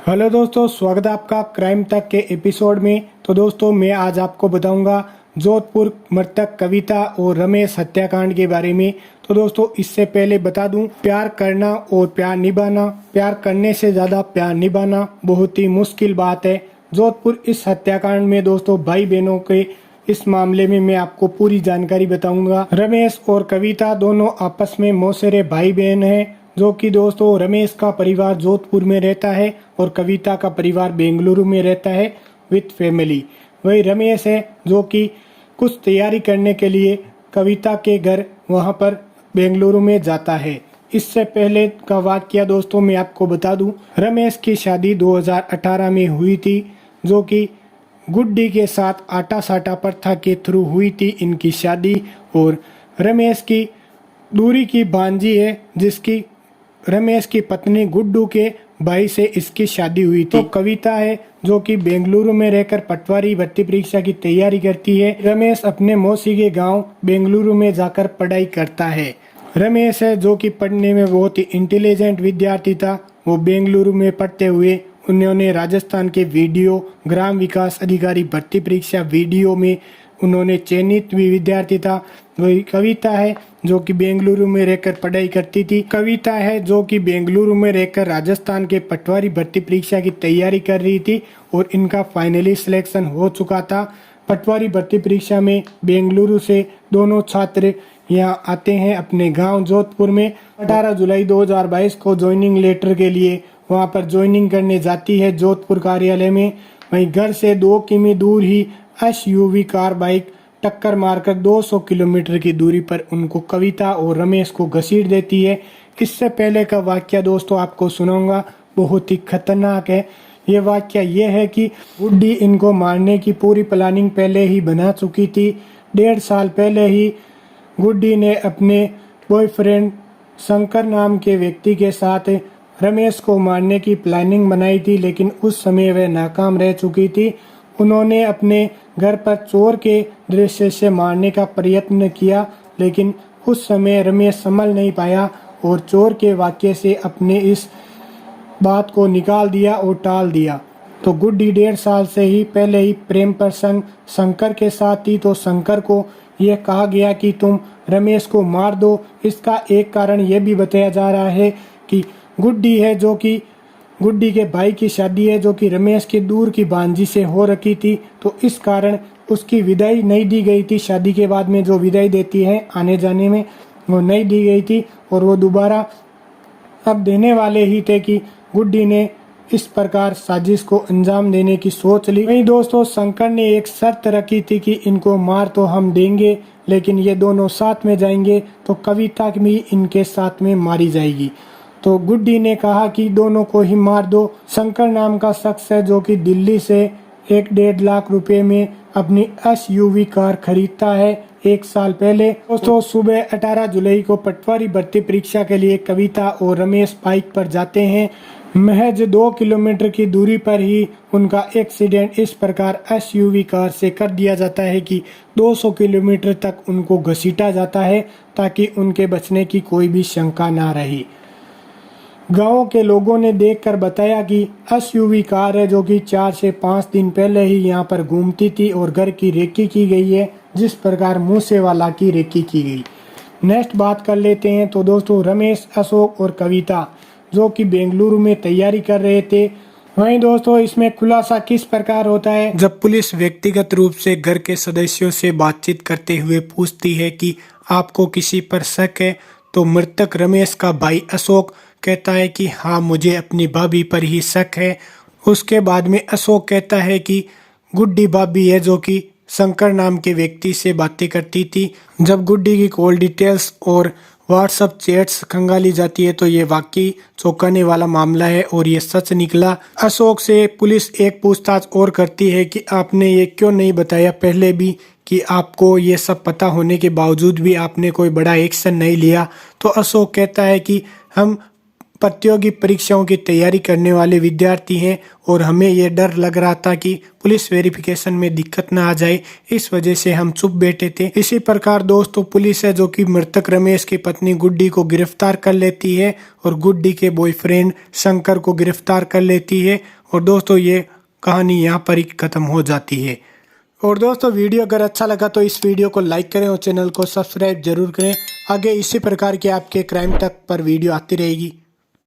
Hello दोस्तों, स्वागत है आपका क्राइम तक के एपिसोड में। तो दोस्तों, मैं आज आपको बताऊंगा जोधपुर मृतक कविता और रमेश हत्याकांड के बारे में। तो दोस्तों, इससे पहले बता दूं, प्यार करना और प्यार निभाना, प्यार करने से ज़्यादा प्यार निभाना बहुत ही मुश्किल बात है। जोधपुर इस हत्याकांड में दोस्तों भाई बहनों के इस मामले में मैं आपको पूरी जानकारी बताऊंगा। रमेश और कविता दोनों आपस में मौसेरे भाई बहन हैं, जो कि दोस्तों रमेश का परिवार जोधपुर में रहता है और कविता का परिवार बेंगलुरु में रहता है विथ फैमिली। वही रमेश है जो कि कुछ तैयारी करने के लिए कविता के घर वहां पर बेंगलुरु में जाता है। इससे पहले का वाकया दोस्तों मैं आपको बता दूं, रमेश की शादी 2018 में हुई थी, जो कि गुड्डी के साथ आटा साटा प्रथा के थ्रू हुई थी इनकी शादी। और रमेश की दूरी की भांजी है, जिसकी रमेश की पत्नी गुड्डू के भाई से इसकी शादी हुई थी। तो कविता है जो कि बेंगलुरु में रहकर पटवारी भर्ती परीक्षा की तैयारी करती है। रमेश अपने मौसी के गांव बेंगलुरु में जाकर पढ़ाई करता है। रमेश है जो कि पढ़ने में बहुत ही इंटेलिजेंट विद्यार्थी था। वो बेंगलुरु में पढ़ते हुए उन्होंने राजस्थान के वीडियो ग्राम विकास अधिकारी भर्ती परीक्षा वीडियो में उन्होंने चयनित भी विद्यार्थी था। वही कविता है जो कि बेंगलुरु में रहकर पढ़ाई करती थी। कविता है जो कि बेंगलुरु में रहकर राजस्थान के पटवारी भर्ती परीक्षा की तैयारी कर रही थी और इनका फाइनली सिलेक्शन हो चुका था। पटवारी भर्ती परीक्षा में बेंगलुरु से दोनों छात्र यहाँ आते हैं अपने गांव जोधपुर में। 18 जुलाई 2022 को ज्वाइनिंग लेटर के लिए वहां पर ज्वाइनिंग करने जाती है जोधपुर कार्यालय में। वहीं घर से 2 किमी दूर ही एसयूवी कार बाइक टक्कर मारकर 200 किलोमीटर की दूरी पर उनको कविता और रमेश को घसीट देती है। इससे पहले का वाकया दोस्तों आपको सुनाऊंगा, बहुत ही खतरनाक है। ये वाकया ये है कि गुड्डी इनको मारने की पूरी प्लानिंग पहले ही बना चुकी थी। 1.5 साल पहले ही गुड्डी ने अपने बॉयफ्रेंड शंकर नाम के व्यक्ति के साथ रमेश को मारने की प्लानिंग बनाई थी, लेकिन उस समय वह नाकाम रह चुकी थी। उन्होंने अपने घर पर चोर के दृश्य से मारने का प्रयत्न किया, लेकिन उस समय रमेश संभल नहीं पाया और चोर के वाक्य से अपने इस बात को निकाल दिया और टाल दिया। तो गुड्डी 1.5 साल से ही पहले ही प्रेम प्रसंग शंकर के साथ थी। तो शंकर को यह कहा गया कि तुम रमेश को मार दो। इसका एक कारण यह भी बताया जा रहा है कि गुड्डी है जो कि गुड्डी के भाई की शादी है जो कि रमेश की दूर की भांजी से हो रखी थी। तो इस कारण उसकी विदाई नहीं दी गई थी। शादी के बाद में जो विदाई देती है आने जाने में, वो नहीं दी गई थी और वो दोबारा अब देने वाले ही थे कि गुड्डी ने इस प्रकार साजिश को अंजाम देने की सोच ली। वहीं दोस्तों शंकर ने एक शर्त रखी थी कि इनको मार तो हम देंगे, लेकिन ये दोनों साथ में जाएंगे तो कविता भी इनके साथ में मारी जाएगी। तो गुड्डी ने कहा कि दोनों को ही मार दो। शंकर नाम का शख्स है जो कि दिल्ली से 1.5 लाख रुपए में अपनी एसयूवी कार खरीदता है 1 साल पहले। दोस्तों सुबह 18 जुलाई को पटवारी भर्ती परीक्षा के लिए कविता और रमेश बाइक पर जाते हैं। महज 2 किलोमीटर की दूरी पर ही उनका एक्सीडेंट इस प्रकार एसयूवी कार से कर दिया जाता है कि 200 किलोमीटर तक उनको घसीटा जाता है, ताकि उनके बचने की कोई भी शंका ना रही। गांव के लोगों ने देखकर बताया कि एसयूवी कार है जो कि 4 से 5 दिन पहले ही यहां पर घूमती थी और घर की रेकी की गई है, जिस प्रकार मूसेवाला की रेकी की गई। नेक्स्ट बात कर लेते हैं। तो दोस्तों रमेश, अशोक और कविता जो कि बेंगलुरु में तैयारी कर रहे थे। वहीं दोस्तों इसमें खुलासा किस प्रकार होता है, जब पुलिस व्यक्तिगत रूप से घर के सदस्यों से बातचीत करते हुए पूछती है कि आपको किसी पर शक है, तो मृतक रमेश का भाई अशोक कहता है कि हाँ, मुझे अपनी भाभी पर ही शक है। उसके बाद में अशोक कहता है कि गुड्डी भाभी है जो कि शंकर नाम के व्यक्ति से बातें करती थी। जब गुड्डी की कॉल डिटेल्स और व्हाट्सएप चैट्स खंगाली जाती है तो ये वाकई चौंकाने वाला मामला है और ये सच निकला। अशोक से पुलिस एक पूछताछ और करती है कि आपने ये क्यों नहीं बताया पहले भी, कि आपको ये सब पता होने के बावजूद भी आपने कोई बड़ा एक्शन नहीं लिया। तो अशोक कहता है कि हम प्रतियोगी परीक्षाओं की तैयारी करने वाले विद्यार्थी हैं और हमें ये डर लग रहा था कि पुलिस वेरिफिकेशन में दिक्कत ना आ जाए, इस वजह से हम चुप बैठे थे। इसी प्रकार दोस्तों पुलिस है जो कि मृतक रमेश की पत्नी गुड्डी को गिरफ्तार कर लेती है और गुड्डी के बॉयफ्रेंड शंकर को गिरफ्तार कर लेती है और दोस्तों ये कहानी यहाँ पर ही खत्म हो जाती है। और दोस्तों वीडियो अगर अच्छा लगा तो इस वीडियो को लाइक करें और चैनल को सब्सक्राइब जरूर करें। आगे इसी प्रकार के आपके क्राइम तक पर वीडियो आती रहेगी।